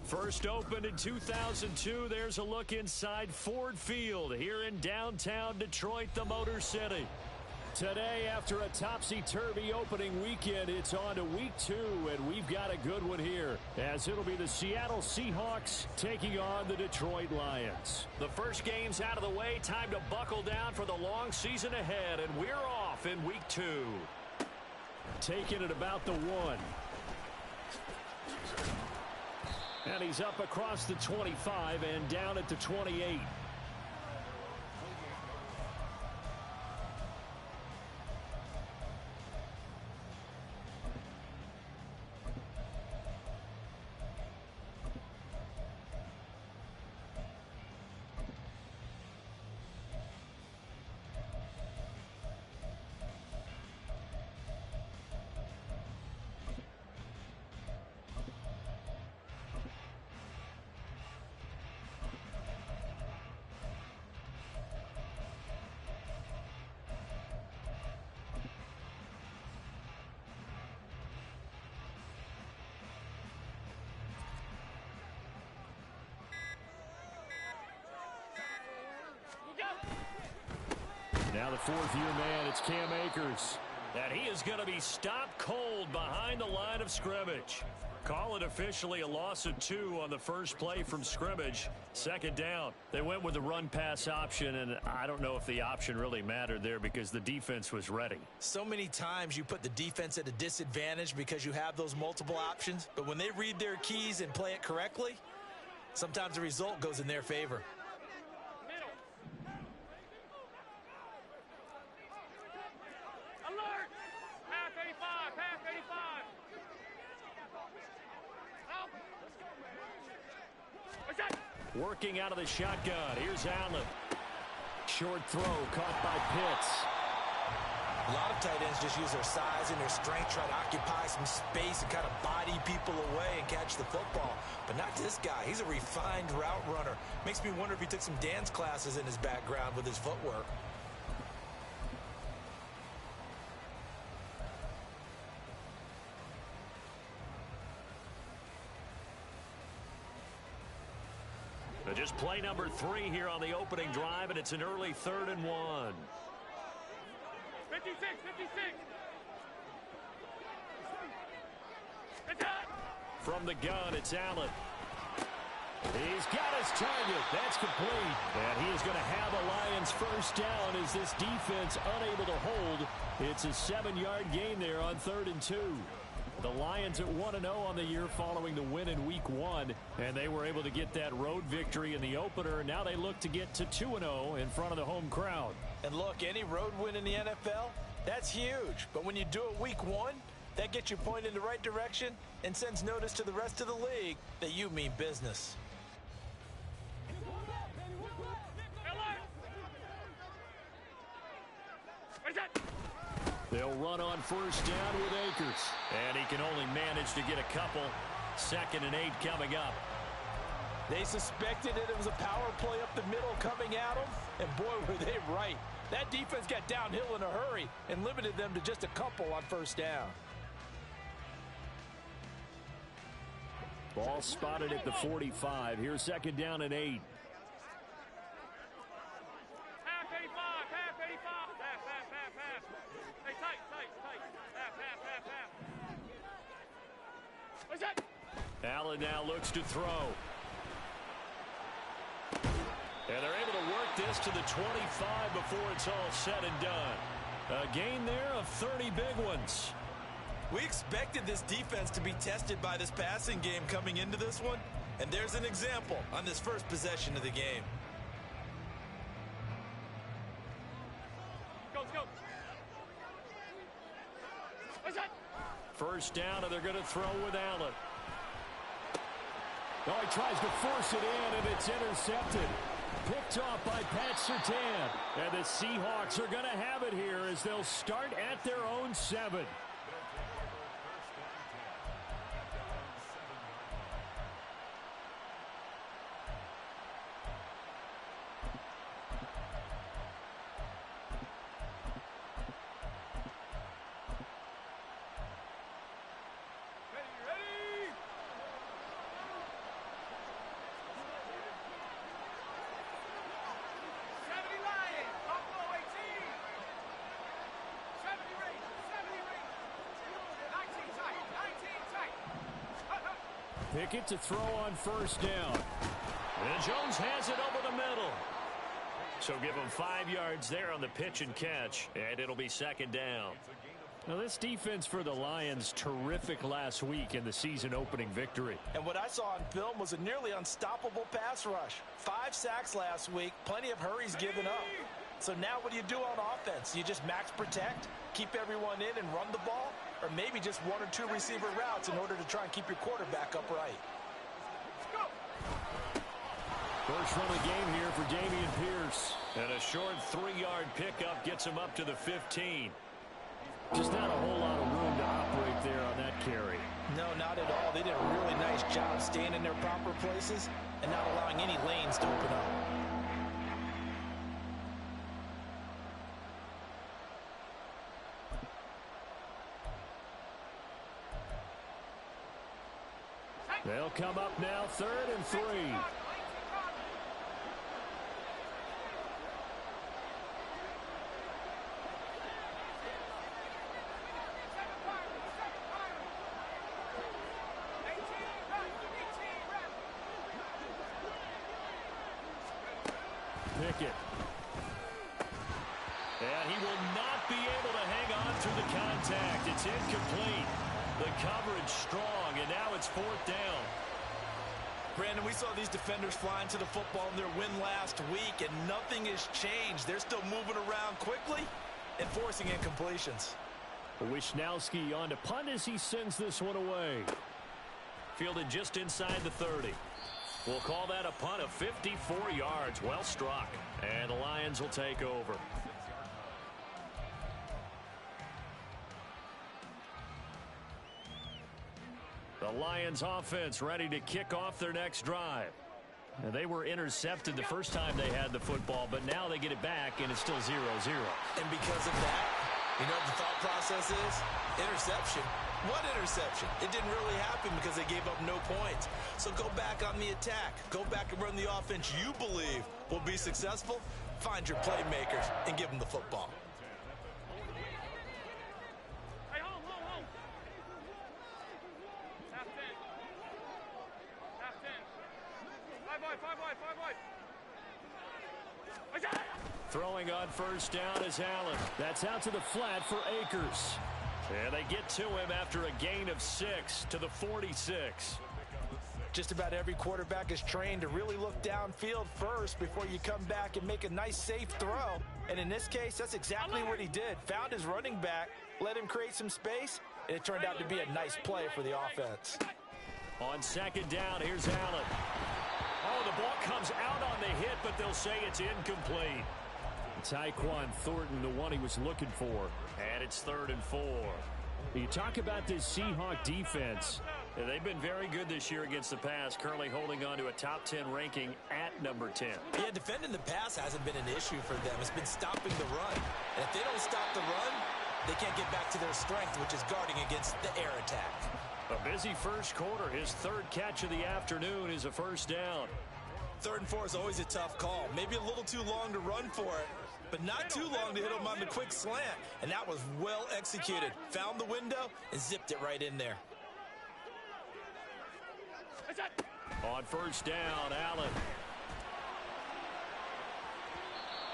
First opened in 2002, there's a look inside Ford Field here in downtown Detroit, the Motor City. Today, after a topsy-turvy opening weekend, it's on to week 2, and we've got a good one here, as it'll be the Seattle Seahawks taking on the Detroit Lions. The first game's out of the way, time to buckle down for the long season ahead, and we're off in week 2. Taking it about the 1. And he's up across the 25 and down at the 28. Now the fourth-year man, it's Cam Akers. And he is going to be stopped cold behind the line of scrimmage. Call it officially a loss of 2 on the first play from scrimmage. Second down. They went with the run-pass option, and I don't know if the option really mattered there because the defense was ready. So many times you put the defense at a disadvantage because you have those multiple options, but when they read their keys and play it correctly, sometimes the result goes in their favor. Working out of the shotgun. Here's Allen. Short throw caught by Pitts. A lot of tight ends just use their size and their strength, try to occupy some space and kind of body people away and catch the football. But not this guy. He's a refined route runner. Makes me wonder if he took some dance classes in his background with his footwork. Just play number 3 here on the opening drive, and it's an early 3rd and 1. 56. From the gun, it's Allen. He's got his target. That's complete. And he is going to have a Lions first down as this defense unable to hold. It's a 7-yard gain there on 3rd and 2. The Lions at 1-0 on the year following the win in week 1, and they were able to get that road victory in the opener. Now they look to get to 2-0 in front of the home crowd. And look, any road win in the NFL, that's huge. But when you do it week 1, that gets you pointed in the right direction and sends notice to the rest of the league that you mean business. They'll run on first down with Akers. And he can only manage to get a couple. 2nd and 8 coming up. They suspected it was a power play up the middle coming at them, and boy, were they right. That defense got downhill in a hurry and limited them to just a couple on first down. Ball spotted at the 45. Here's 2nd down and 8. Half 85. Half. Hey, tight. Half. What's that? Allen now looks to throw. And they're able to work this to the 25 before it's all said and done. A gain there of 30 big ones. We expected this defense to be tested by this passing game coming into this one, and there's an example on this first possession of the game. Let's go. What's that? First down, and they're going to throw with Allen. Oh, he tries to force it in, and it's intercepted. Picked off by Pat Surtain. And the Seahawks are going to have it here as they'll start at their own 7. Pickett to throw on first down. And Jones has it over the middle. So give him 5 yards there on the pitch and catch, and it'll be second down. Now, this defense for the Lions, terrific last week in the season-opening victory. And what I saw on film was a nearly unstoppable pass rush. 5 sacks last week, plenty of hurries given up. So now what do you do on offense? You just max protect, keep everyone in and run the ball, or maybe just 1 or 2 receiver routes in order to try and keep your quarterback upright. First run of the game here for Dameon Pierce. And a short 3-yard pickup gets him up to the 15. Just not a whole lot of room to operate there on that carry. No, not at all. They did a really nice job staying in their proper places and not allowing any lanes to open up. They'll come up now, 3rd and 3. Pickett. And he will not be able to hang on through the contact. It's incomplete. The coverage strong, and now it's 4th down. Brandon, we saw these defenders flying to the football in their win last week, and nothing has changed. They're still moving around quickly and forcing incompletions. Wisnowski on to punt as he sends this one away. Fielded just inside the 30. We'll call that a punt of 54 yards. Well struck. And the Lions will take over. The Lions offense ready to kick off their next drive. Now, they were intercepted the first time they had the football, but now they get it back, and it's still 0-0. And because of that, you know what the thought process is? Interception. What interception? It didn't really happen because they gave up no points. So go back on the attack. Go back and run the offense you believe will be successful. Find your playmakers and give them the football. Hey, hold. Half 10. Half 10. 5 wide. Throwing on first down is Allen. That's out to the flat for Akers. And they get to him after a gain of 6 to the 46. Just about every quarterback is trained to really look downfield first before you come back and make a nice, safe throw. And in this case, that's exactly what he did. Found his running back, let him create some space, and it turned out to be a nice play for the offense. On second down, here's Allen. Oh, the ball comes out on the hit, but they'll say it's incomplete. Tyquan Thornton, the one he was looking for. And it's 3rd and 4. You talk about this Seahawk defense. They've been very good this year against the pass, currently holding on to a top 10 ranking at number 10. Yeah, defending the pass hasn't been an issue for them. It's been stopping the run. And if they don't stop the run, they can't get back to their strength, which is guarding against the air attack. A busy first quarter. His 3rd catch of the afternoon is a first down. 3rd and 4 is always a tough call. Maybe a little too long to run for it, but not too long to hit him on the quick slant. And that was well executed. Found the window and zipped it right in there. On first down, Allen.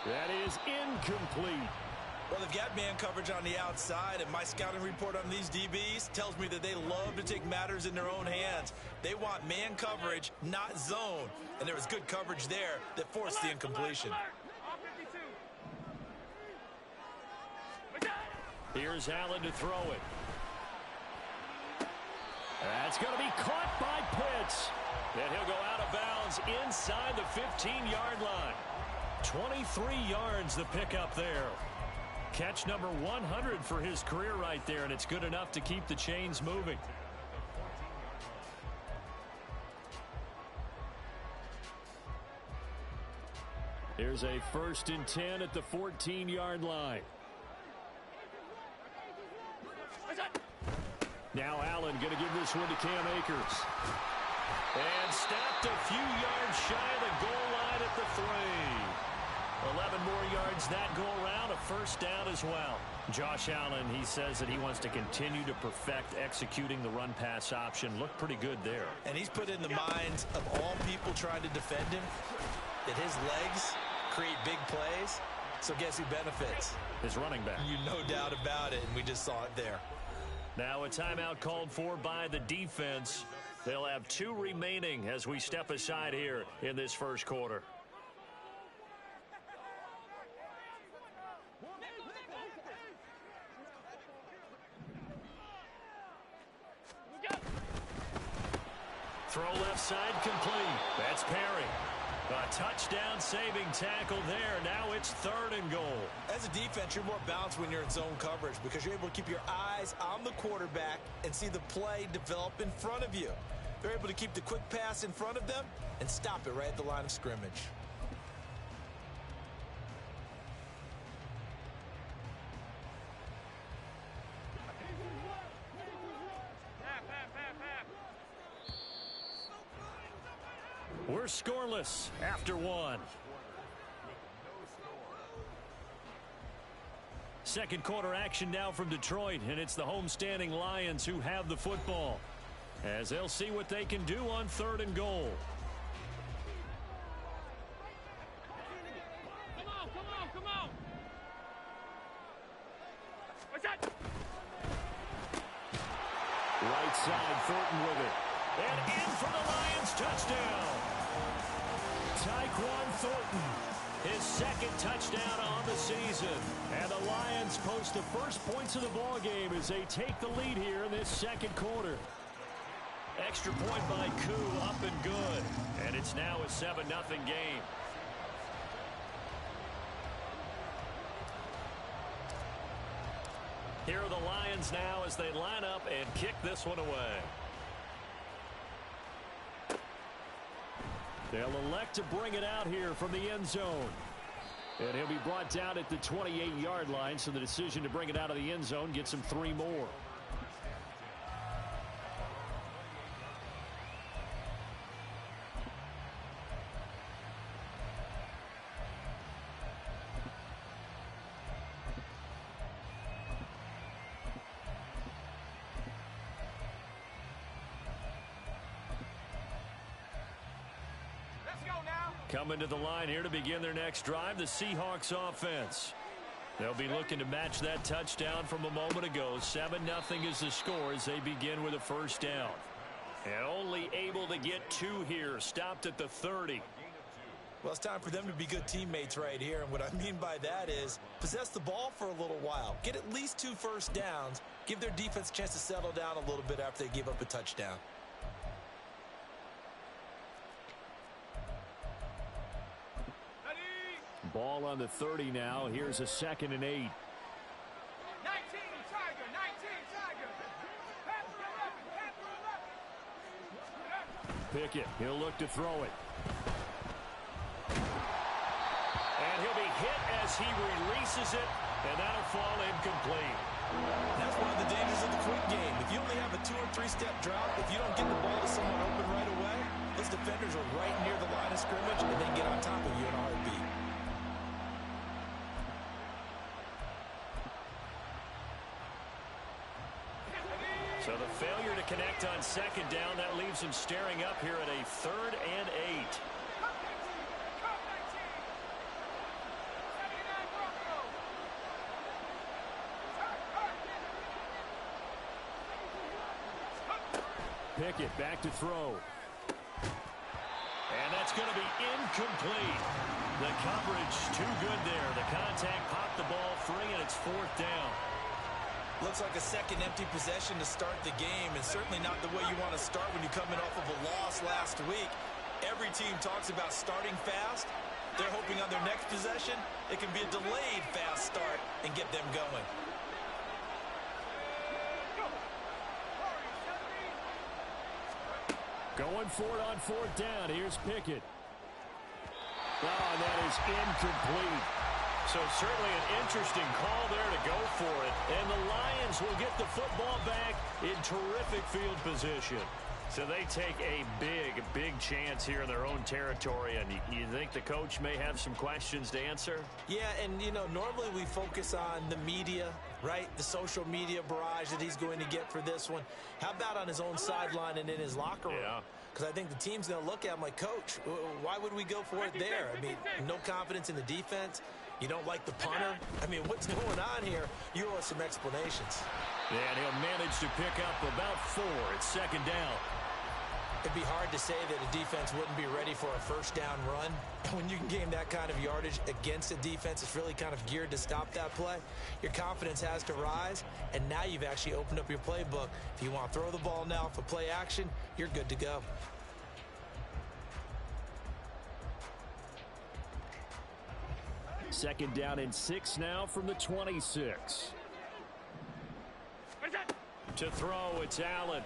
That is incomplete. Well, they've got man coverage on the outside, and my scouting report on these DBs tells me that they love to take matters in their own hands. They want man coverage, not zone. And there was good coverage there that forced the incompletion. Here's Allen to throw it. That's going to be caught by Pitts. And he'll go out of bounds inside the 15-yard line. 23 yards the pickup there. Catch number 100 for his career right there, and it's good enough to keep the chains moving. Here's a 1st and 10 at the 14-yard line. Now Allen going to give this one to Cam Akers. And stopped a few yards shy of the goal line at the 3. 11 more yards that go around, a first down as well. Josh Allen, he says that he wants to continue to perfect executing the run-pass option. Looked pretty good there. And he's put in the minds of all people trying to defend him that his legs create big plays. So guess who benefits? His running back. You no doubt about it, and we just saw it there. Now a timeout called for by the defense. They'll have 2 remaining as we step aside here in this first quarter. Throw left side complete. That's Perry. A touchdown saving tackle there. Now it's 3rd and goal. As a defense, you're more balanced when you're in zone coverage because you're able to keep your eyes on the quarterback and see the play develop in front of you. They're able to keep the quick pass in front of them and stop it right at the line of scrimmage. We're scoreless after 1. Second quarter action now from Detroit, and it's the homestanding Lions who have the football as they'll see what they can do on 3rd and goal. Come on. What's that? Right side, Thornton with it. And in for the Lions touchdown. Tyquan Thornton, his 2nd touchdown on the season. And the Lions post the first points of the ball game as they take the lead here in this 2nd quarter. Extra point by Koo, up and good. And it's now a 7-0 game. Here are the Lions now as they line up and kick this one away. They'll elect to bring it out here from the end zone. And he'll be brought down at the 28-yard line, so the decision to bring it out of the end zone gets him 3 more. Coming to the line here to begin their next drive, the Seahawks offense. They'll be looking to match that touchdown from a moment ago. 7-0 is the score as they begin with a first down. And only able to get 2 here, stopped at the 30. Well, it's time for them to be good teammates right here. And what I mean by that is possess the ball for a little while. Get at least 2 first downs. Give their defense a chance to settle down a little bit after they give up a touchdown. Ball on the 30 now. Here's a 2nd and 8. 19, Tiger. Pickett, he'll look to throw it. And he'll be hit as he releases it, and that'll fall incomplete. That's one of the dangers of the quick game. If you only have a 2- or 3-step drop, if you don't get the ball to someone open right away, those defenders are right near the line of scrimmage, and they get on top of you in a heartbeat. So the failure to connect on 2nd down, that leaves him staring up here at a 3rd and 8. Pickett back to throw. And that's going to be incomplete. The coverage too good there. The contact popped the ball free, and it's 4th down. Looks like a second empty possession to start the game, and certainly not the way you want to start when you're coming off of a loss last week. Every team talks about starting fast. They're hoping on their next possession, it can be a delayed fast start and get them going. Going for it on 4th down. Here's Pickett. Oh, and that is incomplete. So certainly an interesting call there to go for it. And the Lions will get the football back in terrific field position. So they take a big chance here in their own territory, and you think the coach may have some questions to answer? Yeah, and, you know, normally we focus on the media, right? The social media barrage that he's going to get for this one. How about on his own sideline and in his locker room? Yeah. Because I think the team's going to look at him like, Coach, why would we go for it there? I mean, no confidence in the defense. You don't like the punter? I mean, what's going on here? You owe us some explanations. Yeah, and he'll manage to pick up about 4. It's second down. It'd be hard to say that a defense wouldn't be ready for a first down run. When you can gain that kind of yardage against a defense that's really kind of geared to stop that play, your confidence has to rise, and now you've actually opened up your playbook. If you want to throw the ball now for play action, you're good to go. Second down and 6 now from the 26. To throw, it's Allen.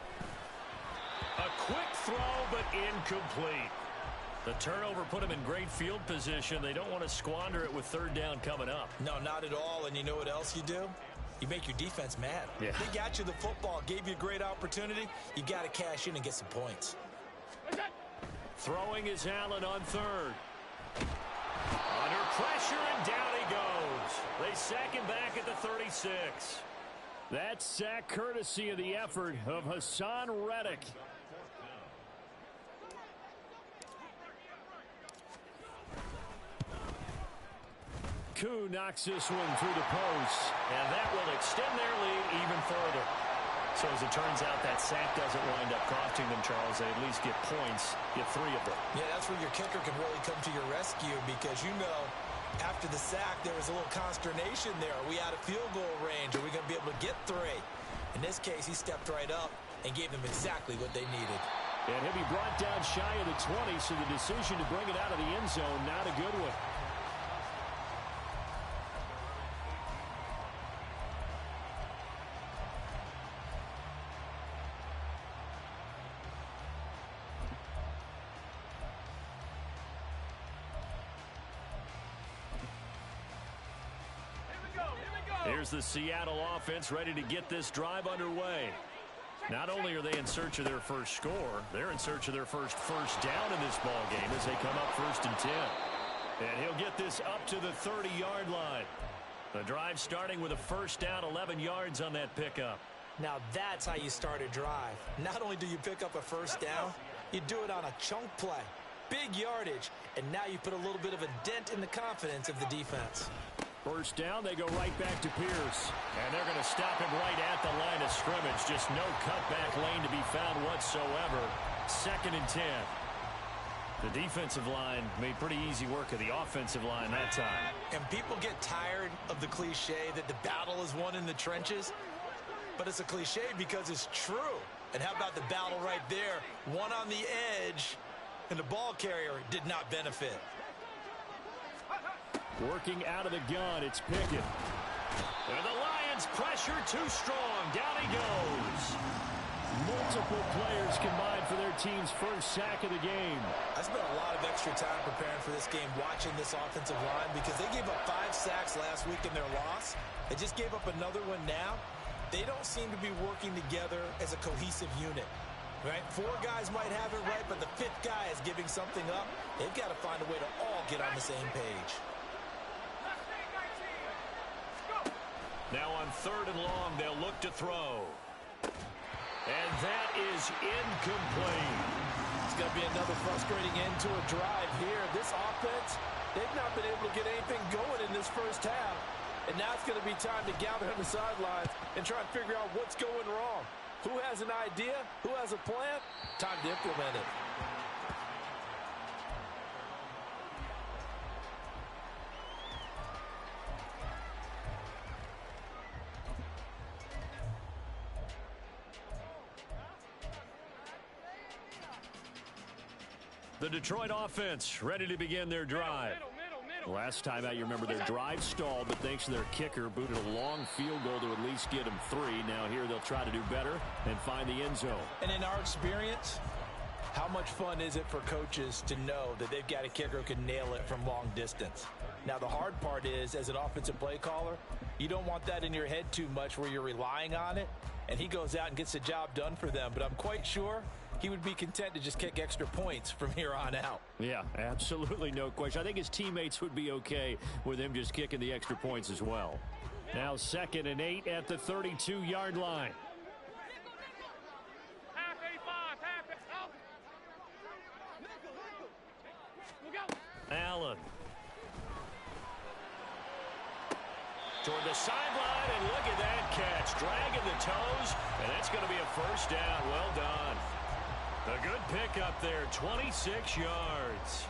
A quick throw, but incomplete. The turnover put him in great field position. They don't want to squander it with third down coming up. No, not at all. And you know what else you do? You make your defense mad. Yeah. They got you the football, gave you a great opportunity. You got to cash in and get some points. Throwing is Allen on third. Under pressure, and down he goes. They sack him back at the 36. That sack courtesy of the effort of Hassan Reddick. Koo knocks this one through the post, and that will extend their lead even further. So as it turns out, that sack doesn't wind up costing them, Charles. They at least get points, get 3 of them. Yeah, that's where your kicker can really come to your rescue, because you know after the sack there was a little consternation there. Are we out of field goal range? Are we going to be able to get 3? In this case, he stepped right up and gave them exactly what they needed. And he'll be brought down shy of the 20, so the decision to bring it out of the end zone, not a good one. Here's the Seattle offense ready to get this drive underway. Not only are they in search of their first score, they're in search of their first down in this ball game as they come up 1st and 10. And he'll get this up to the 30-yard line. The drive starting with a first down, 11 yards on that pickup. Now that's how you start a drive. Not only do you pick up a first down, you do it on a chunk play. Big yardage, and now you put a little bit of a dent in the confidence of the defense. First down, they go right back to Pierce. And they're going to stop him right at the line of scrimmage. Just no cutback lane to be found whatsoever. 2nd and 10. The defensive line made pretty easy work of the offensive line that time. And people get tired of the cliche that the battle is won in the trenches. But it's a cliche because it's true. And how about the battle right there? One on the edge, and the ball carrier did not benefit. Working out of the gun, it's Pickett. And the Lions pressure too strong. Down he goes. Multiple players combined for their team's first sack of the game. I spent a lot of extra time preparing for this game, watching this offensive line, because they gave up 5 sacks last week in their loss. They just gave up another one now. They don't seem to be working together as a cohesive unit. Right? 4 guys might have it right, but the 5th guy is giving something up. They've got to find a way to all get on the same page. Now on 3rd and long, they'll look to throw. And that is incomplete. It's going to be another frustrating end to a drive here. This offense, they've not been able to get anything going in this first half. And now it's going to be time to gather on the sidelines and try and figure out what's going wrong. Who has an idea? Who has a plan? Time to implement it. The Detroit offense ready to begin their drive. Last time out, you remember their drive stalled, but thanks to their kicker, booted a long field goal to at least get them 3. Now here they'll try to do better and find the end zone. And in our experience, how much fun is it for coaches to know that they've got a kicker who can nail it from long distance? Now the hard part is, as an offensive play caller, you don't want that in your head too much where you're relying on it, and he goes out and gets the job done for them. But I'm quite sure he would be content to just kick extra points from here on out. Yeah, absolutely no question. I think his teammates would be okay with him just kicking the extra points as well. Now 2nd and 8 at the 32-yard line. Allen. Toward the sideline, and look at that catch. Dragging the toes, and that's going to be a first down. Well done. A good pickup there, 26 yards.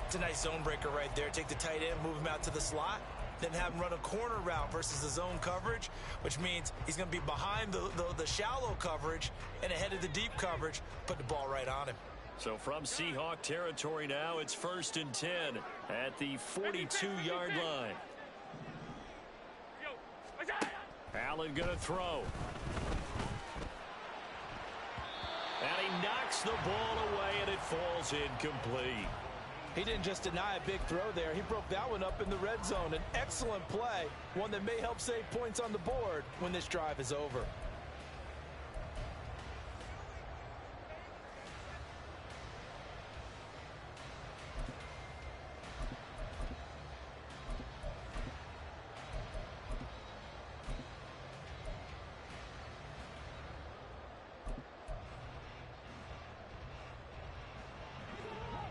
It's a nice zone breaker right there. Take the tight end, move him out to the slot, then have him run a corner route versus the zone coverage, which means he's going to be behind the shallow coverage and ahead of the deep coverage. Put the ball right on him. So from Seahawk territory now, it's 1st and 10 at the 42-yard line. Allen going to throw. And he knocks the ball away, and it falls incomplete. He didn't just deny a big throw there. He broke that one up in the red zone. An excellent play, one that may help save points on the board when this drive is over.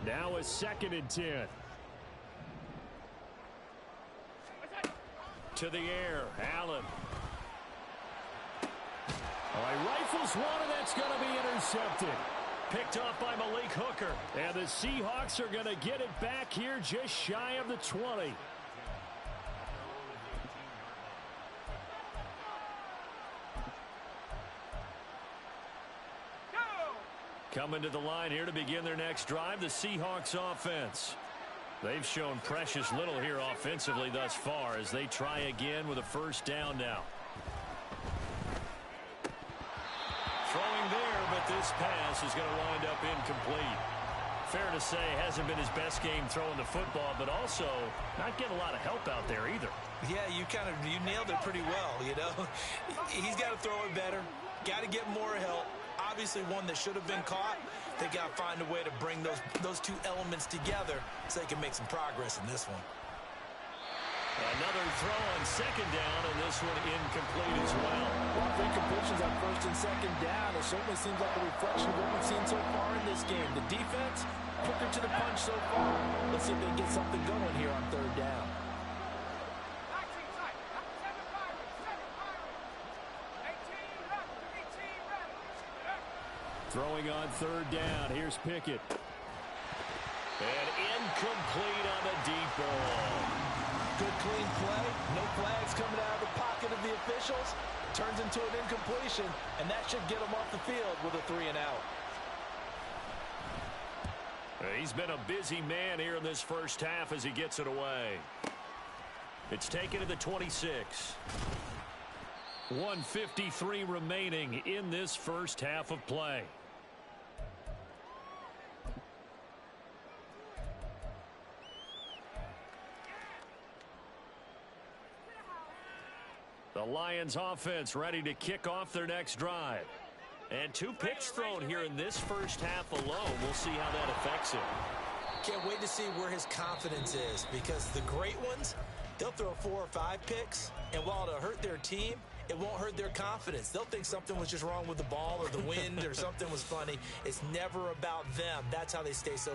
Now a 2nd and 10. To the air, Allen. All right, rifles one, and that's going to be intercepted. Picked off by Malik Hooker. And the Seahawks are going to get it back here just shy of the 20. Coming to the line here to begin their next drive, the Seahawks offense. They've shown precious little here offensively thus far as they try again with a first down now. Throwing there, but this pass is going to wind up incomplete. Fair to say, hasn't been his best game throwing the football, but also not getting a lot of help out there either. Yeah, you nailed it pretty well, you know. He's got to throw it better, got to get more help. Obviously one that should have been caught. They got to find a way to bring those two elements together so they can make some progress in this one. Another throw on 2nd down, and this one incomplete as well. Well, 3 completions on 1st and 2nd down. It certainly seems like a reflection of what we've seen so far in this game. The defense, quicker to the punch so far. Let's see if they can get something going here on 3rd down. Throwing on 3rd down. Here's Pickett. And incomplete on the deep ball. Good clean play. No flags coming out of the pocket of the officials. Turns into an incompletion, and that should get him off the field with a 3 and out. He's been a busy man here in this first half as he gets it away. It's taken to the 26. 1:53 remaining in this first half of play. The Lions offense ready to kick off their next drive. And 2 picks thrown here in this first half alone. We'll see how that affects him. Can't wait to see where his confidence is, because the great ones, they'll throw 4 or 5 picks, and while it'll hurt their team, it won't hurt their confidence. They'll think something was just wrong with the ball or the wind or something was funny. It's never about them. That's how they stay so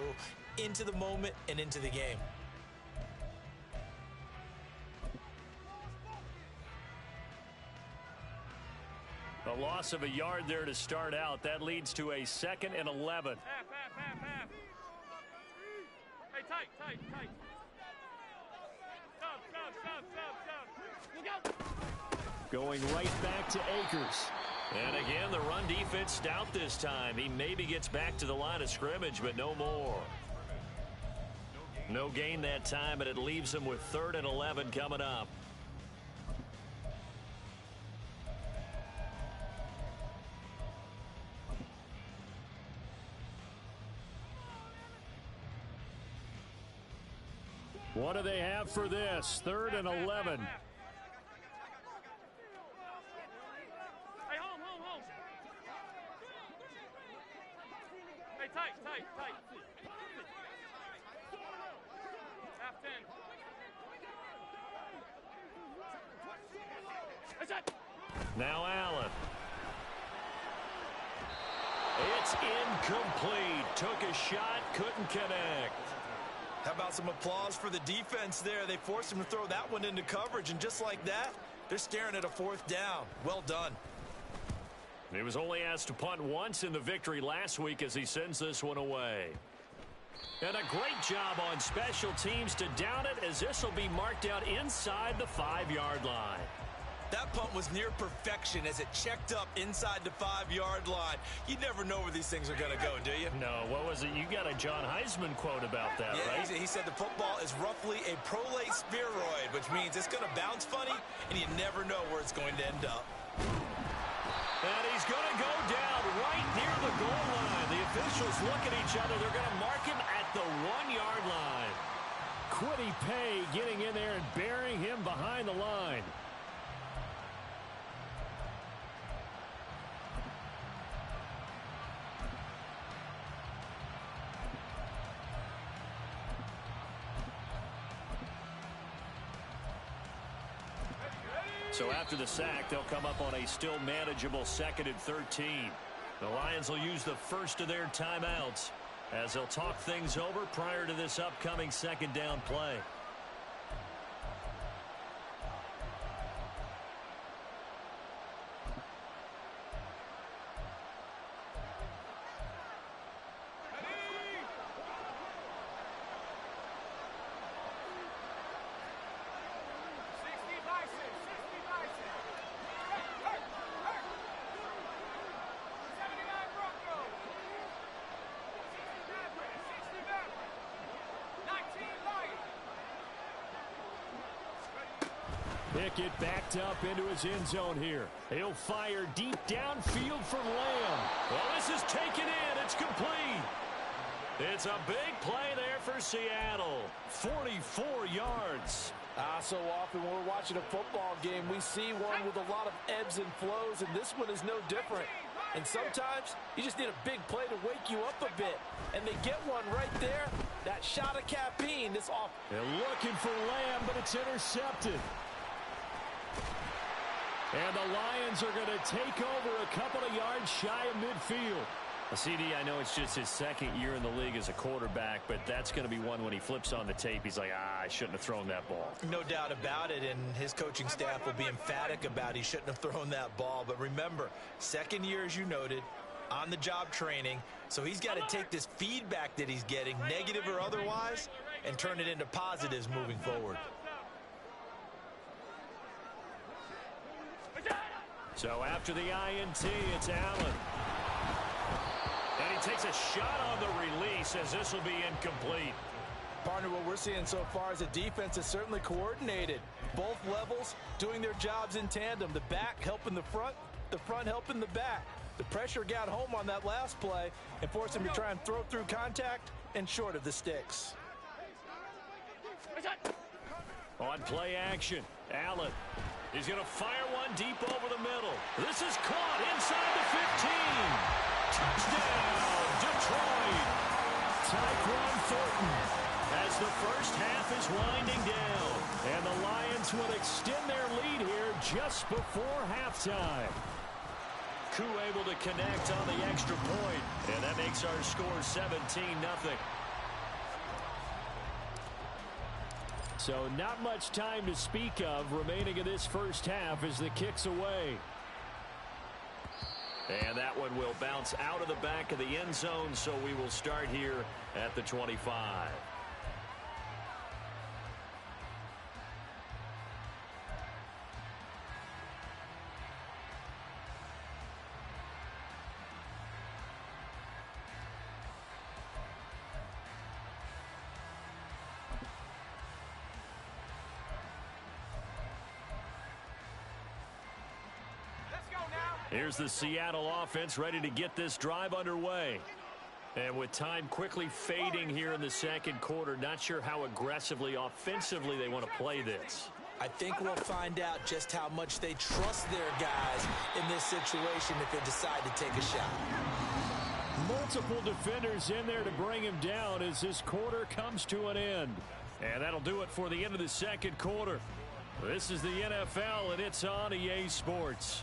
into the moment and into the game. A loss of a yard there to start out. That leads to a 2nd and 11. Half. Hey, tight. Sub. Look out. Going right back to Akers. And again, the run defense stout this time. He maybe gets back to the line of scrimmage, but no more. No gain that time, and it leaves him with 3rd and 11 coming up. What do they have for this? 3rd and 11. Hey, home. tight, tight. Half 10. That's it. Now Allen. It's incomplete. Took a shot, couldn't connect. How about some applause for the defense there? They forced him to throw that one into coverage, and just like that, they're staring at a 4th down. Well done. He was only asked to punt once in the victory last week as he sends this one away. And a great job on special teams to down it, as this will be marked out inside the 5-yard line. That punt was near perfection as it checked up inside the 5-yard line. You never know where these things are going to go, do you? No, what was it? You got a John Heisman quote about that, right? He said the football is roughly a prolate spheroid, which means it's going to bounce funny, and you never know where it's going to end up. And he's going to go down right near the goal line. The officials look at each other. They're going to mark him at the 1-yard line. Quiddy Pay getting in there and burying him behind the line. So after the sack, they'll come up on a still manageable 2nd and 13. The Lions will use the first of their timeouts as they'll talk things over prior to this upcoming 2nd down play. Pickett backed up into his end zone here. He'll fire deep downfield from Lamb. Well, this is taken in. It's complete. It's a big play there for Seattle. 44 yards. So often when we're watching a football game, we see one with a lot of ebbs and flows, and this one is no different. And sometimes you just need a big play to wake you up a bit. And they get one right there. That shot of caffeine is off. They're looking for Lamb, but it's intercepted. And the Lions are going to take over a couple of yards shy of midfield. CD, I know it's just his 2nd year in the league as a quarterback, but that's going to be one when he flips on the tape. He's like, I shouldn't have thrown that ball. No doubt about it, and his coaching staff will be emphatic about he shouldn't have thrown that ball. But remember, 2nd year, as you noted, on-the-job training. So he's got to take this feedback that he's getting, negative or otherwise, and turn it into positives moving forward. So after the INT, it's Allen. And he takes a shot on the release as this will be incomplete. Partner, what we're seeing so far is the defense is certainly coordinated. Both levels doing their jobs in tandem. The back helping the front helping the back. The pressure got home on that last play and forced him to try and throw through contact and short of the sticks. On play action, Allen. He's going to fire one deep over the middle. This is caught inside the 15. Touchdown, Detroit. Tyquan Thornton as the first half is winding down. And the Lions will extend their lead here just before halftime. Koo able to connect on the extra point. And that makes our score 17-0. So not much time to speak of remaining in this first half as the kick's away. And that one will bounce out of the back of the end zone, so we will start here at the 25. Here's the Seattle offense ready to get this drive underway. And with time quickly fading here in the 2nd quarter, not sure how aggressively, offensively they want to play this. I think we'll find out just how much they trust their guys in this situation if they decide to take a shot. Multiple defenders in there to bring him down as this quarter comes to an end. And that'll do it for the end of the second quarter. This is the NFL, and it's on EA Sports.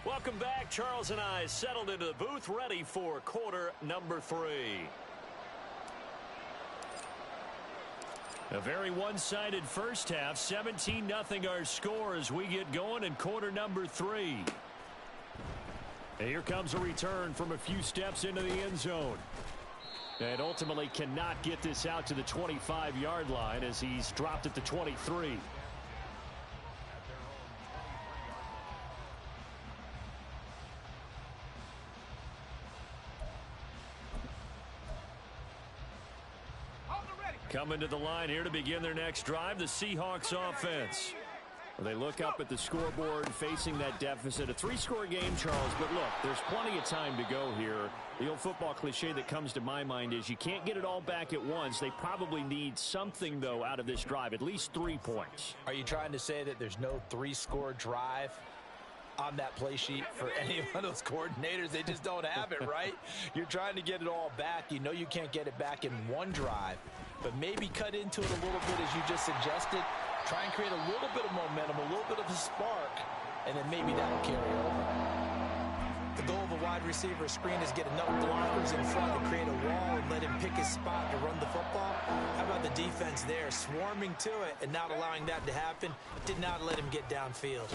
Welcome back. Charles and I settled into the booth, ready for quarter number 3. A very one-sided first half. 17-0 our score as we get going in quarter number 3. And here comes a return from a few steps into the end zone. And ultimately cannot get this out to the 25-yard line as he's dropped at the 23. Coming to the line here to begin their next drive, the Seahawks offense. Well, they look up at the scoreboard facing that deficit. A 3-score game, Charles, but look, there's plenty of time to go here. The old football cliche that comes to my mind is you can't get it all back at once. They probably need something, though, out of this drive, at least 3 points. Are you trying to say that there's no 3-score drive on that play sheet for any one of those coordinators? They just don't have it, right? You're trying to get it all back. You know you can't get it back in one drive, but maybe cut into it a little bit as you just suggested. Try and create a little bit of momentum, a little bit of a spark, and then maybe that'll carry over. The goal of a wide receiver screen is get enough blockers in front to create a wall and let him pick his spot to run the football. How about the defense there, swarming to it and not allowing that to happen? Did not let him get downfield.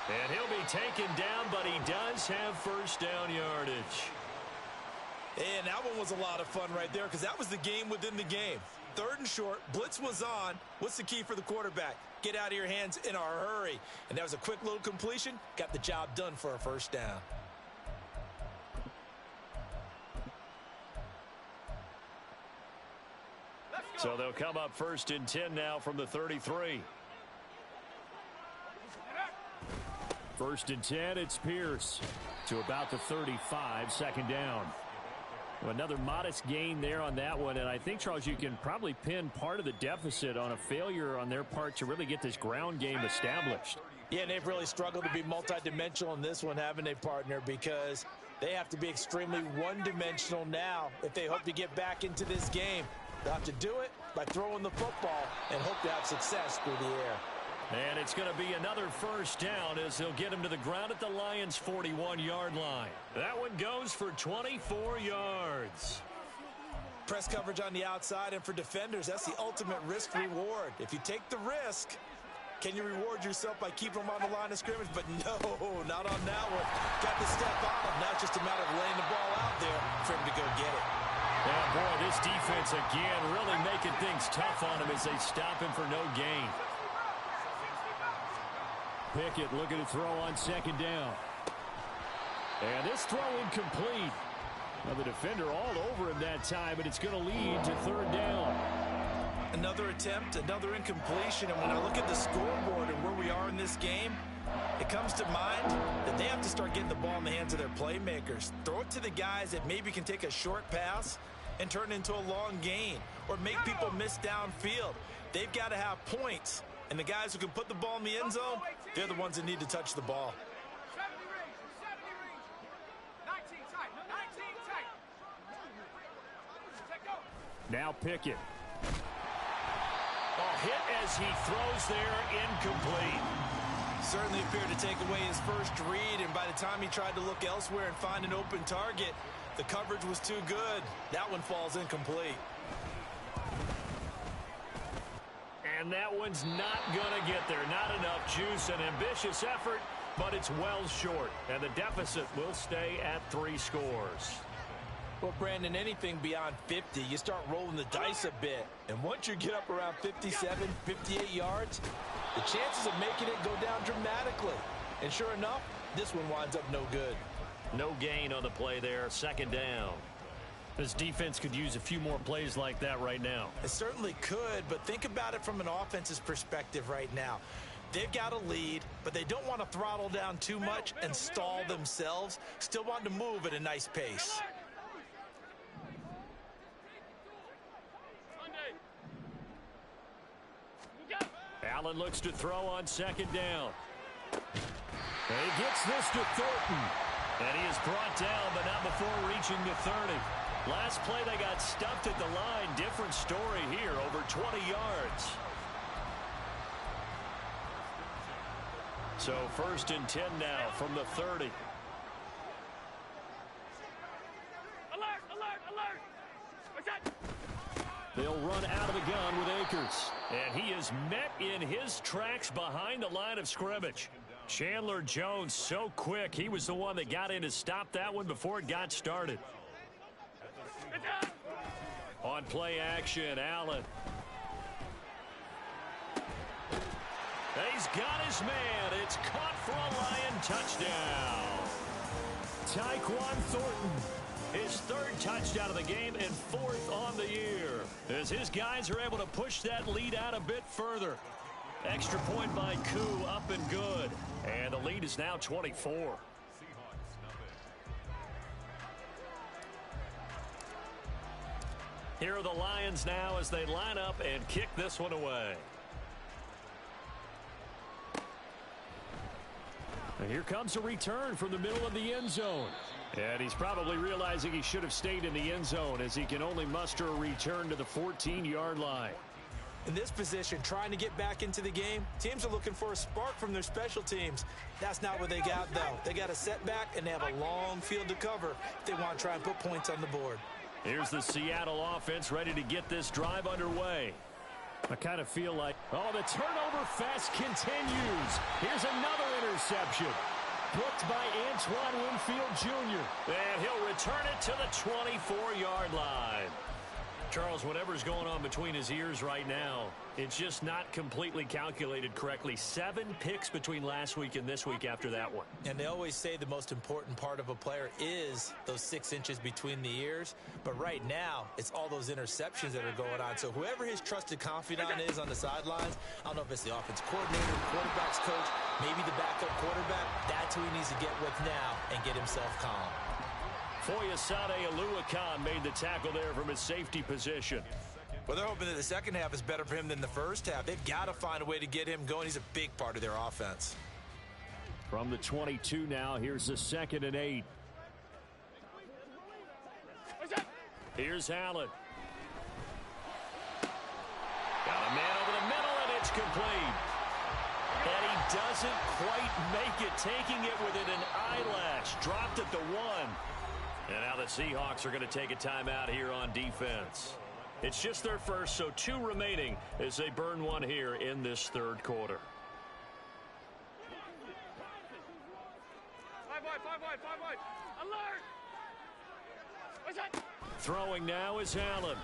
And he'll be taken down, but he does have first down yardage. And that one was a lot of fun right there because that was the game within the game. 3rd and short, blitz was on. What's the key for the quarterback? Get out of your hands in a hurry. And that was a quick little completion. Got the job done for a first down. So they'll come up 1st and 10 now from the 33. 1st and 10, it's Pierce to about the 35, 2nd down. Another modest gain there on that one, and I think, Charles, you can probably pin part of the deficit on a failure on their part to really get this ground game established. Yeah, and they've really struggled to be multidimensional in this one, haven't they, partner? Because they have to be extremely one-dimensional now if they hope to get back into this game. They'll have to do it by throwing the football and hope to have success through the air. And it's going to be another first down as they'll get him to the ground at the Lions' 41-yard line. That one goes for 24 yards. Press coverage on the outside, and for defenders, that's the ultimate risk-reward. If you take the risk, can you reward yourself by keeping them on the line of scrimmage? But no, not on that one. Got to step on him. Now it's just a matter of laying the ball out there for him to go get it. Yeah, boy, this defense again really making things tough on him as they stop him for no gain. Pickett looking to throw on 2nd down. And this throw incomplete. Well, the defender all over him that time, but it's going to lead to 3rd down. Another attempt, another incompletion, and when I look at the scoreboard and where we are in this game, it comes to mind that they have to start getting the ball in the hands of their playmakers. Throw it to the guys that maybe can take a short pass and turn it into a long gain or make people miss downfield. They've got to have points, and the guys who can put the ball in the end zone, they're the ones that need to touch the ball. Now Pickett. Hit as he throws there, incomplete. Certainly appeared to take away his first read, and by the time he tried to look elsewhere and find an open target, the coverage was too good. That one falls incomplete. And that one's not going to get there. Not enough juice. An ambitious effort, but it's well short. And the deficit will stay at 3 scores. Well, Brandon, anything beyond 50, you start rolling the dice a bit. And once you get up around 57, 58 yards, the chances of making it go down dramatically. And sure enough, this one winds up no good. No gain on the play there. 2nd down. This defense could use a few more plays like that right now. It certainly could, but think about it from an offense's perspective right now. They've got a lead, but they don't want to throttle down too much and stall themselves. Still want to move at a nice pace. Allen looks to throw on second down. He gets this to Thornton. And he is brought down, but not before reaching the 30. Last play, they got stuffed at the line. Different story here, over 20 yards. So 1st and 10 now from the 30. Alert, alert, alert. What's that? They'll run out of the gun with Akers. And he is met in his tracks behind the line of scrimmage. Chandler Jones so quick. He was the one that got in to stop that one before it got started. On play action, Allen. He's got his man. It's caught for a Lion touchdown. Tyquan Thornton, his 3rd touchdown of the game and 4th on the year, as his guys are able to push that lead out a bit further. Extra point by Koo, up and good. And the lead is now 24. Here are the Lions now as they line up and kick this one away. And here comes a return from the middle of the end zone. And he's probably realizing he should have stayed in the end zone, as he can only muster a return to the 14-yard line. In this position, trying to get back into the game, teams are looking for a spark from their special teams. That's not what they got, though. They got a setback, and they have a long field to cover if they want to try and put points on the board. Here's the Seattle offense ready to get this drive underway. I kind of feel like, oh, the turnover fest continues. Here's another interception. Booked by Antoine Winfield Jr. And he'll return it to the 24-yard line. Charles, whatever's going on between his ears right now, it's just not completely calculated correctly. 7 picks between last week and this week after that one. And they always say the most important part of a player is those 6 inches between the ears. But right now, it's all those interceptions that are going on. So whoever his trusted confidant is on the sidelines, I don't know if it's the offense coordinator, quarterback's coach, maybe the backup quarterback, that's who he needs to get with now and get himself calm. Foyesade Oluwakan made the tackle there from his safety position. Well, they're hoping that the second half is better for him than the first half. They've got to find a way to get him going. He's a big part of their offense. From the 22 now, here's the 2nd and 8. Here's Allen. Got a man over the middle, and it's complete. And he doesn't quite make it, taking it within an eyelash. Dropped at the 1. And now the Seahawks are going to take a timeout here on defense. It's just their first, so 2 remaining as they burn one here in this 3rd quarter. 5 wide. Alert! What's that? Throwing now is Allen.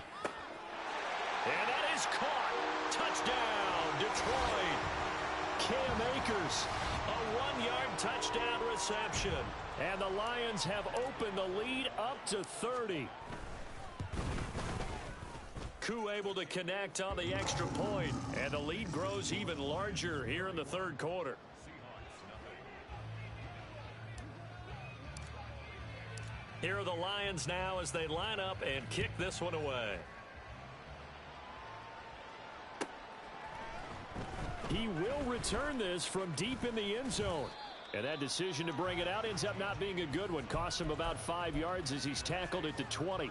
And that is caught. Touchdown, Detroit. Cam Akers, a 1-yard touchdown reception. And the Lions have opened the lead up to 30. Koo able to connect on the extra point, and the lead grows even larger here in the 3rd quarter. Here are the Lions now as they line up and kick this one away. He will return this from deep in the end zone. And that decision to bring it out ends up not being a good one. Costs him about 5 yards as he's tackled at the 20.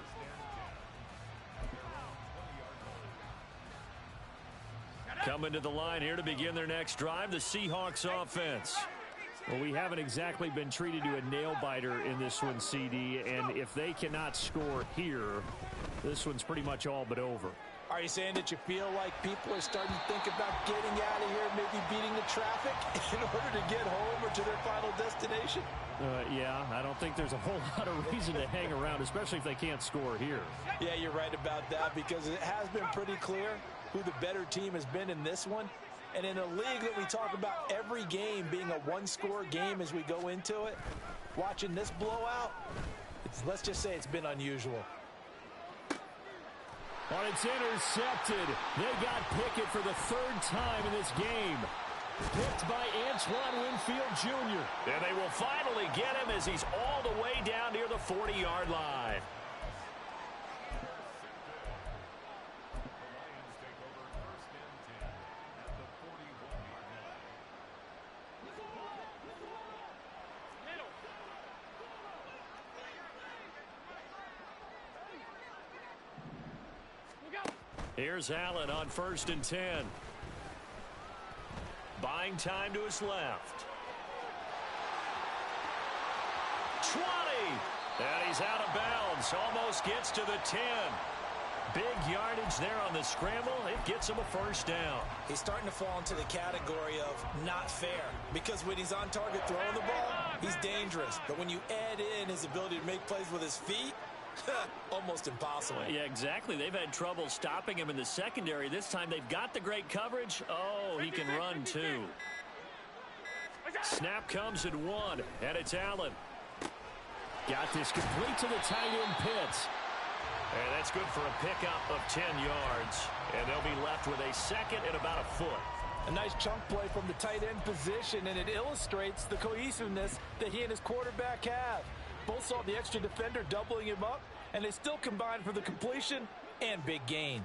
Coming to the line here to begin their next drive, the Seahawks offense. Well, we haven't exactly been treated to a nail-biter in this one, CD. And if they cannot score here, this one's pretty much all but over. Are you saying that you feel like people are starting to think about getting out of here, maybe beating the traffic in order to get home or to their final destination? Yeah, I don't think there's a whole lot of reason to hang around, especially if they can't score here. Yeah, you're right about that, because it has been pretty clear who the better team has been in this one. And in a league that we talk about every game being a one-score game as we go into it, watching this blowout, let's just say it's been unusual. Well, it's intercepted. They got Pickett for the 3rd time in this game. Picked by Antoine Winfield Jr. And they will finally get him as he's all the way down near the 40-yard line. Here's Allen on 1st and 10. Buying time to his left. 20. And he's out of bounds. Almost gets to the 10. Big yardage there on the scramble. It gets him a first down. He's starting to fall into the category of not fair, because when he's on target throwing the ball, he's dangerous. But when you add in his ability to make plays with his feet, almost impossible. Yeah, exactly. They've had trouble stopping him in the secondary. This time they've got the great coverage. Oh, he can run too. Snap comes at 1, and it's Allen. Got this complete to the tight end Pitts. And that's good for a pickup of 10 yards. And they'll be left with a second and about a foot. A nice chunk play from the tight end position, and it illustrates the cohesiveness that he and his quarterback have. Both saw the extra defender doubling him up, and they still combined for the completion and big gain.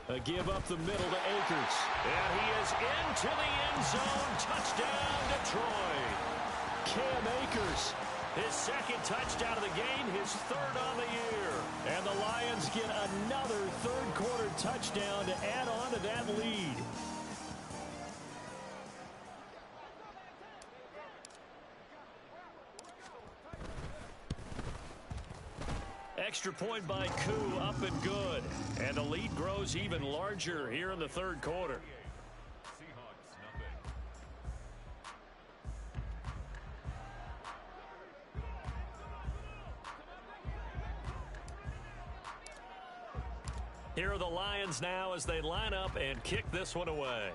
A give up the middle to Akers. And he is into the end zone. Touchdown, Detroit. Cam Akers, his second touchdown of the game, his third on the year. And the Lions get another third-quarter touchdown to add on to that lead. Extra point by Koo, up and good. And the lead grows even larger here in the third quarter. Here are the Lions now as they line up and kick this one away.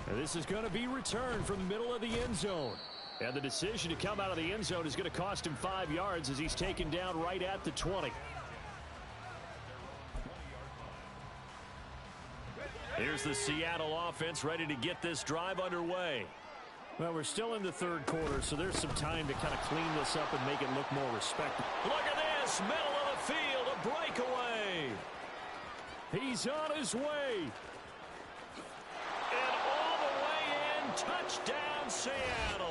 And this is going to be returned from the middle of the end zone. And the decision to come out of the end zone is going to cost him 5 yards as he's taken down right at the 20. Here's the Seattle offense ready to get this drive underway. Well, we're still in the third quarter, so there's some time to kind of clean this up and make it look more respectable. Look at this, middle of the field, a breakaway. He's on his way. And all the way in, touchdown Seattle.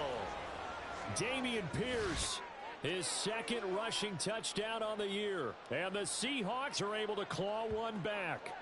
Dameon Pierce, his second rushing touchdown on the year. And the Seahawks are able to claw one back.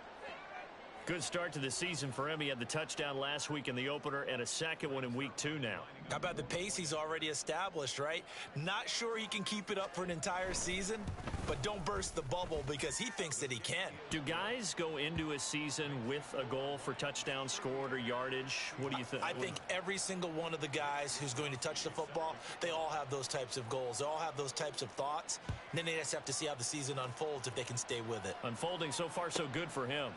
Good start to the season for him. He had the touchdown last week in the opener and a second one in week 2 now. How about the pace he's already established, right? Not sure he can keep it up for an entire season, but don't burst the bubble because he thinks that he can. Do guys go into a season with a goal for touchdown scored or yardage? What do you think? I think every single one of the guys who's going to touch the football, they all have those types of goals. They all have those types of thoughts. And then they just have to see how the season unfolds if they can stay with it. Unfolding so far so good for him.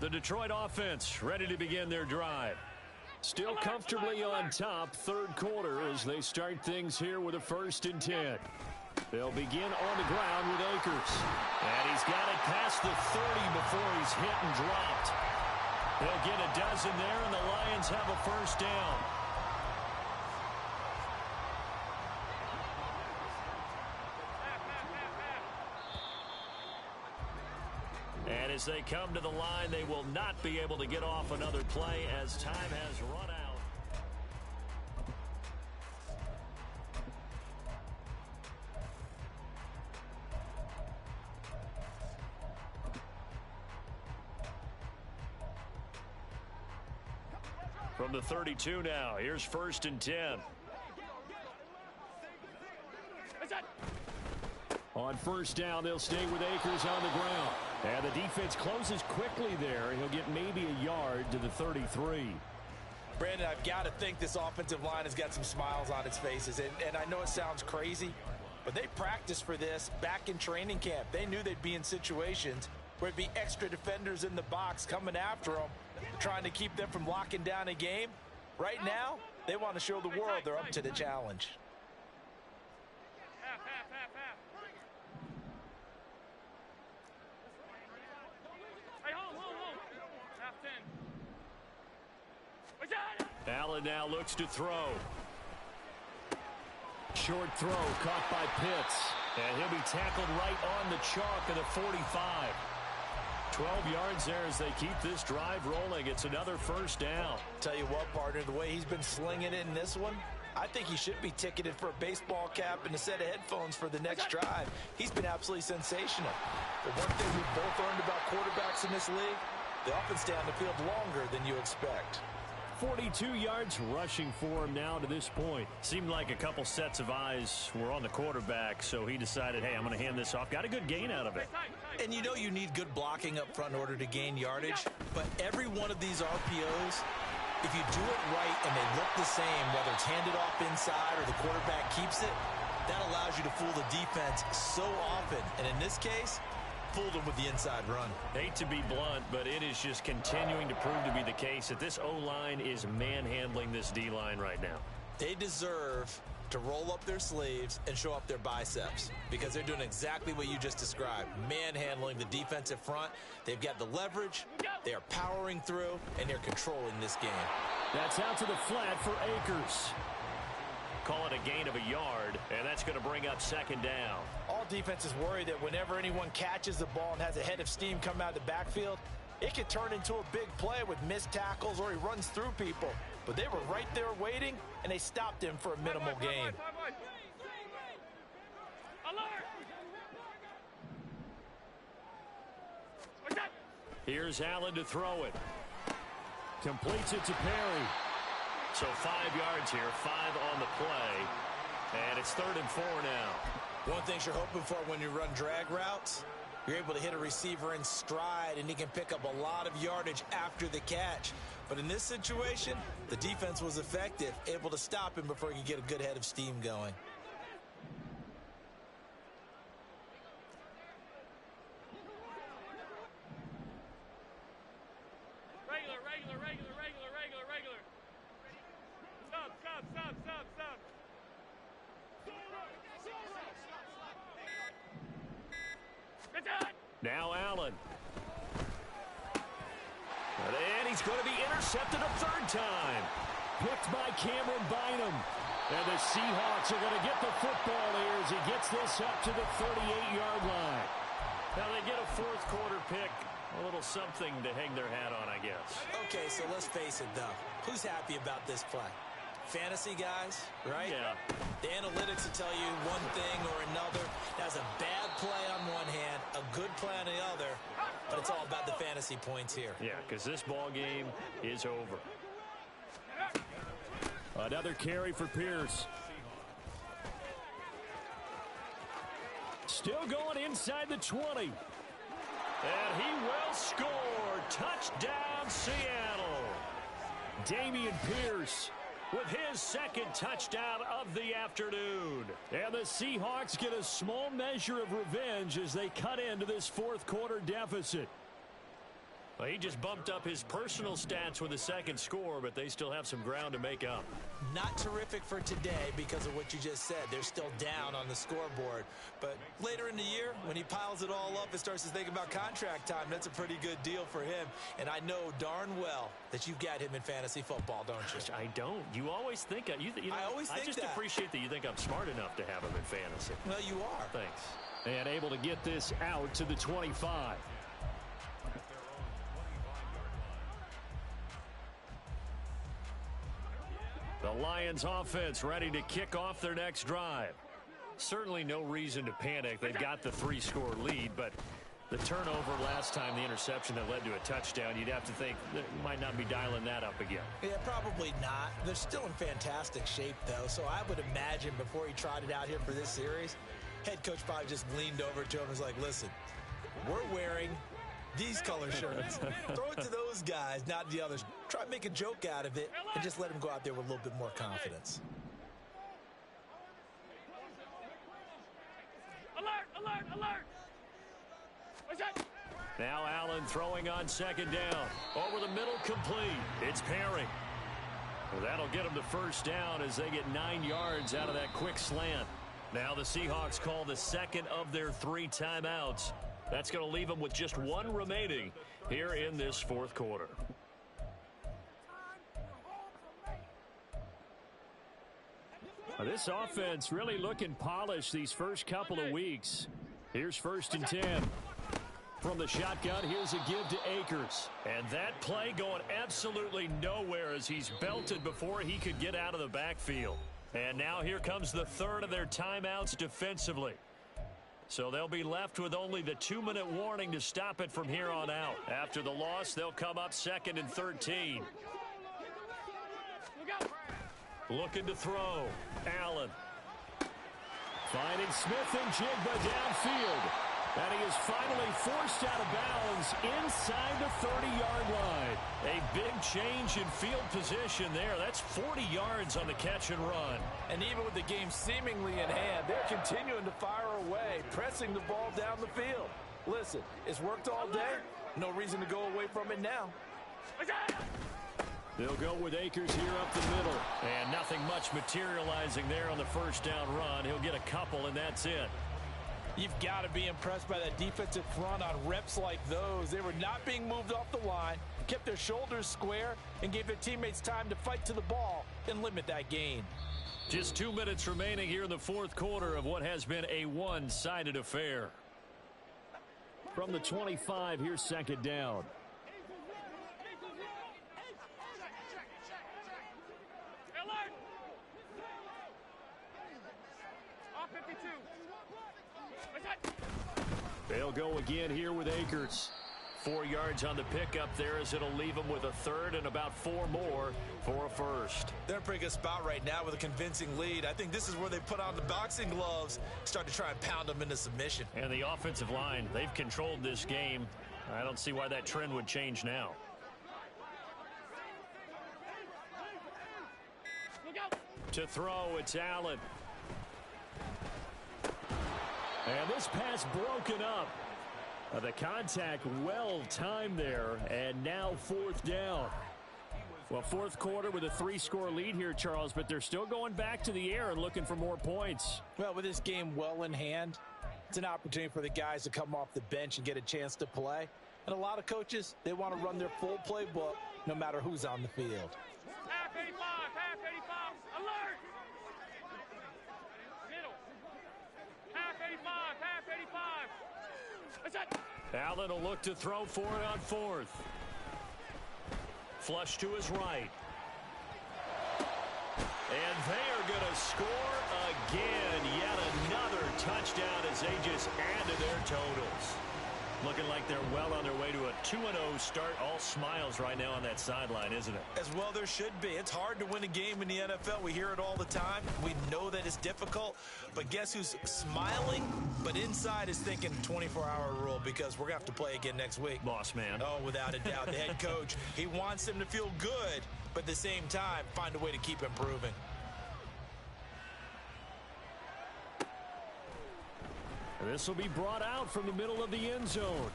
The Detroit offense ready to begin their drive. Still comfortably on top, third quarter as they start things here with a 1st and 10. They'll begin on the ground with Akers. And he's got it past the 30 before he's hit and dropped. They'll get a dozen there, and the Lions have a first down. And as they come to the line, they will not be able to get off another play as time has run out. From the 32 now, here's 1st and 10. On first down, they'll stay with Akers on the ground. And the defense closes quickly there. He'll get maybe a yard to the 33. Brandon, I've got to think this offensive line has got some smiles on its faces. And I know it sounds crazy, but they practiced for this back in training camp. They knew they'd be in situations where it'd be extra defenders in the box coming after them, trying to keep them from locking down a game. Right now, They want to show the world they're up to the challenge. Half, half, half, half. Hey, hold. Half 10. What's that? Allen now looks to throw. Short throw caught by Pitts. And he'll be tackled right on the chalk of the 45. 12 yards there as they keep this drive rolling. It's another first down. Tell you what, partner, the way he's been slinging it in this one, I think he should be ticketed for a baseball cap and a set of headphones for the next drive. He's been absolutely sensational. But one thing we've both learned about quarterbacks in this league, they often stay on the field longer than you expect. 42 yards rushing for him now to this point. Seemed like a couple sets of eyes were on the quarterback, so he decided, hey, I'm going to hand this off. Got a good gain out of it. And you know you need good blocking up front in order to gain yardage, but every one of these RPOs, if you do it right and they look the same, whether it's handed off inside or the quarterback keeps it, that allows you to fool the defense so often. And in this case, fooled him with the inside run. Hate to be blunt, but it is just continuing to prove to be the case that this O-line is manhandling this D-line right now. They deserve to roll up their sleeves and show up their biceps because they're doing exactly what you just described, manhandling the defensive front. They've got the leverage, they are powering through, and they're controlling this game. That's out to the flat for Akers. Call it a gain of a yard, and that's going to bring up second down. All defenses worry that whenever anyone catches the ball and has a head of steam come out of the backfield, it could turn into a big play with missed tackles or he runs through people. But they were right there waiting, and they stopped him for a minimal gain. Alert! Here's Allen to throw it. Completes it to Perry. So 5 yards here, 5 on the play. And it's 3rd and 4 now. One thing you're hoping for when you run drag routes, you're able to hit a receiver in stride, and he can pick up a lot of yardage after the catch. But in this situation, the defense was effective, able to stop him before he could get a good head of steam going. Regular. Stop. Now Allen. And he's going to be intercepted a 3rd time. Picked by Cameron Bynum. And the Seahawks are going to get the football here as he gets this up to the 38-yard line. Now they get a 4th quarter pick. A little something to hang their hat on, I guess. Okay, so let's face it, though. Who's happy about this play? Fantasy guys, right? Yeah. The analytics will tell you one thing or another. That's a bad play on one hand, a good play on the other, but it's all about the fantasy points here. Yeah, because this ball game is over. Another carry for Pierce. Still going inside the 20. And he will score. Touchdown, Seattle. Damian Pierce with his 2nd touchdown of the afternoon. And the Seahawks get a small measure of revenge as they cut into this 4th quarter deficit. Well, he just bumped up his personal stats with a 2nd score, but they still have some ground to make up. Not terrific for today because of what you just said. They're still down on the scoreboard. But later in the year, when he piles it all up and starts to think about contract time, that's a pretty good deal for him. And I know darn well that you've got him in fantasy football, don't you? Gosh, I don't. You always think I just appreciate that you think I'm smart enough to have him in fantasy. Well, you are. Thanks. And able to get this out to the 25. The Lions offense ready to kick off their next drive. Certainly no reason to panic. They've got the 3-score lead, but the turnover last time, the interception that led to a touchdown, you'd have to think that might not be dialing that up again. Yeah, probably not. They're still in fantastic shape, though, so I would imagine before he trotted out here for this series, head coach probably just leaned over to him and was like, listen, we're wearing these color shirts. Throw it to those guys, not the others. Try to make a joke out of it and just let them go out there with a little bit more confidence. Alert! What's that? Now Allen throwing on 2nd down. Over the middle, complete. It's Perry. That'll get them the first down as they get 9 yards out of that quick slant. Now the Seahawks call the second of their 3 timeouts. That's going to leave them with just 1 remaining here in this fourth quarter. This offense really looking polished these first couple of weeks. Here's 1st and 10. From the shotgun, here's a give to Akers. And that play going absolutely nowhere as he's belted before he could get out of the backfield. And now here comes the 3rd of their timeouts defensively. So they'll be left with only the 2-minute warning to stop it from here on out. After the loss, they'll come up 2nd and 13. Looking to throw. Allen. Finding Smith and Jigba downfield. And he is finally forced out of bounds inside the 30-yard line. A big change in field position there. That's 40 yards on the catch and run. And even with the game seemingly in hand, they're continuing to fire away, pressing the ball down the field. Listen, it's worked all day. No reason to go away from it now. They'll go with Akers here up the middle. And nothing much materializing there on the first down run. He'll get a couple, and that's it. You've got to be impressed by that defensive front on reps like those. They were not being moved off the line, kept their shoulders square, and gave their teammates time to fight to the ball and limit that gain. Just 2 minutes remaining here in the fourth quarter of what has been a one-sided affair. From the 25, here's 2nd down. Alert! Off 52. They'll go again here with Akers. 4 yards on the pickup there as it'll leave them with a 3rd and about 4 more for a first. They're in a pretty good spot right now with a convincing lead. I think this is where they put on the boxing gloves, start to try and pound them into submission. And the offensive line, they've controlled this game. I don't see why that trend would change now. To throw, it's Allen. And this pass broken up. The contact well-timed there, and now 4th down. Well, fourth quarter with a 3-score lead here, Charles, but they're still going back to the air and looking for more points. Well, with this game well in hand, it's an opportunity for the guys to come off the bench and get a chance to play. And a lot of coaches, they want to run their full playbook no matter who's on the field. Half 85, half 85, alert! Middle. Half 85, half 85. What's that? Allen will look to throw for it on 4th. Flush to his right. And they are going to score again. Yet another touchdown as they just added their totals. Looking like they're well on their way to a 2-0 start. All smiles right now on that sideline, isn't it? As well there should be. It's hard to win a game in the NFL. We hear it all the time. We know that it's difficult. But guess who's smiling, but inside is thinking 24-hour rule because we're going to have to play again next week. Boss man. Oh, without a doubt. The head coach, he wants them to feel good, but at the same time, find a way to keep improving. This will be brought out from the middle of the end zone.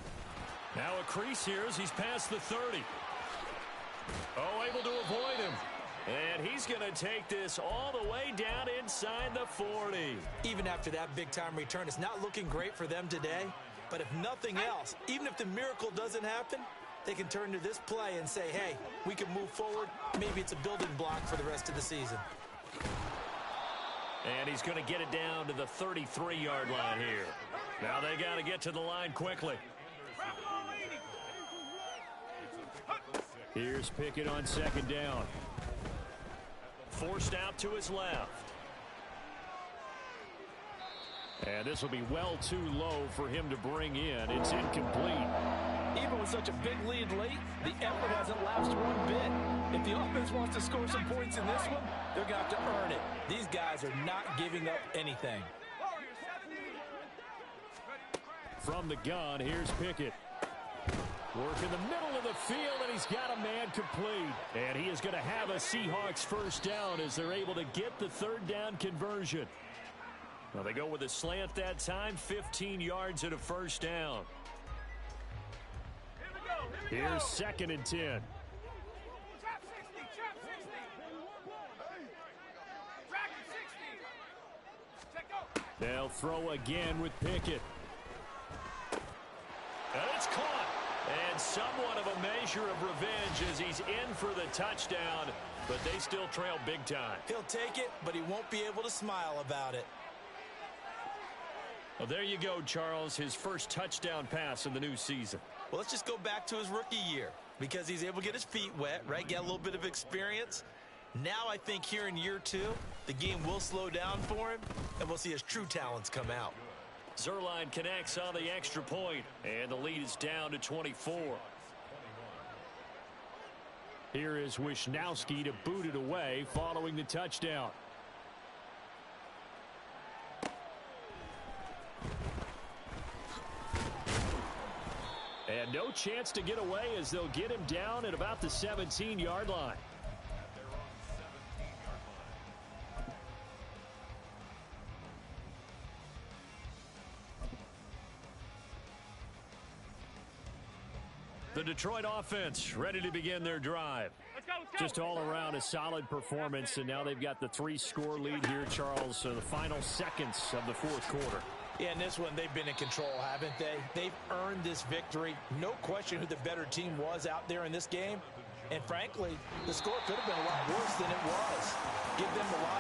Now a crease here as he's past the 30. Oh, able to avoid him. And he's going to take this all the way down inside the 40. Even after that big-time return, it's not looking great for them today. But if nothing else, even if the miracle doesn't happen, they can turn to this play and say, hey, we can move forward. Maybe it's a building block for the rest of the season. And he's going to get it down to the 33-yard line here. Now they got to get to the line quickly. Here's Pickett on 2nd down. Forced out to his left. And this will be well too low for him to bring in. It's incomplete. Even with such a big lead late, the effort hasn't lapsed one bit. If the offense wants to score some points in this one, they're going to have to earn it. These guys are not giving up anything. From the gun, here's Pickett. Work in the middle of the field, and he's got a man complete. And he is going to have a Seahawks first down as they're able to get the 3rd down conversion. Well, they go with a slant that time, 15 yards and a first down. Here we go. Here's 2nd and 10. Trap 60, trap 60. They'll throw again with Pickett. And it's caught. And somewhat of a measure of revenge as he's in for the touchdown, but they still trail big time. He'll take it, but he won't be able to smile about it. Well, there you go, Charles, his first touchdown pass in the new season. Well, let's just go back to his rookie year because he's able to get his feet wet, right? Get a little bit of experience. Now I think here in year 2, the game will slow down for him, and we'll see his true talents come out. Zerline connects on the extra point, and the lead is down to 24. Here is Wisnowski to boot it away following the touchdown. And no chance to get away as they'll get him down at about the 17-yard line. The Detroit offense ready to begin their drive. Let's go. Just all around a solid performance, and now they've got the 3-score lead here, Charles, so the final seconds of the fourth quarter. Yeah, in this one, they've been in control, haven't they? They've earned this victory. No question who the better team was out there in this game. And frankly, the score could have been a lot worse than it was. Give them a lot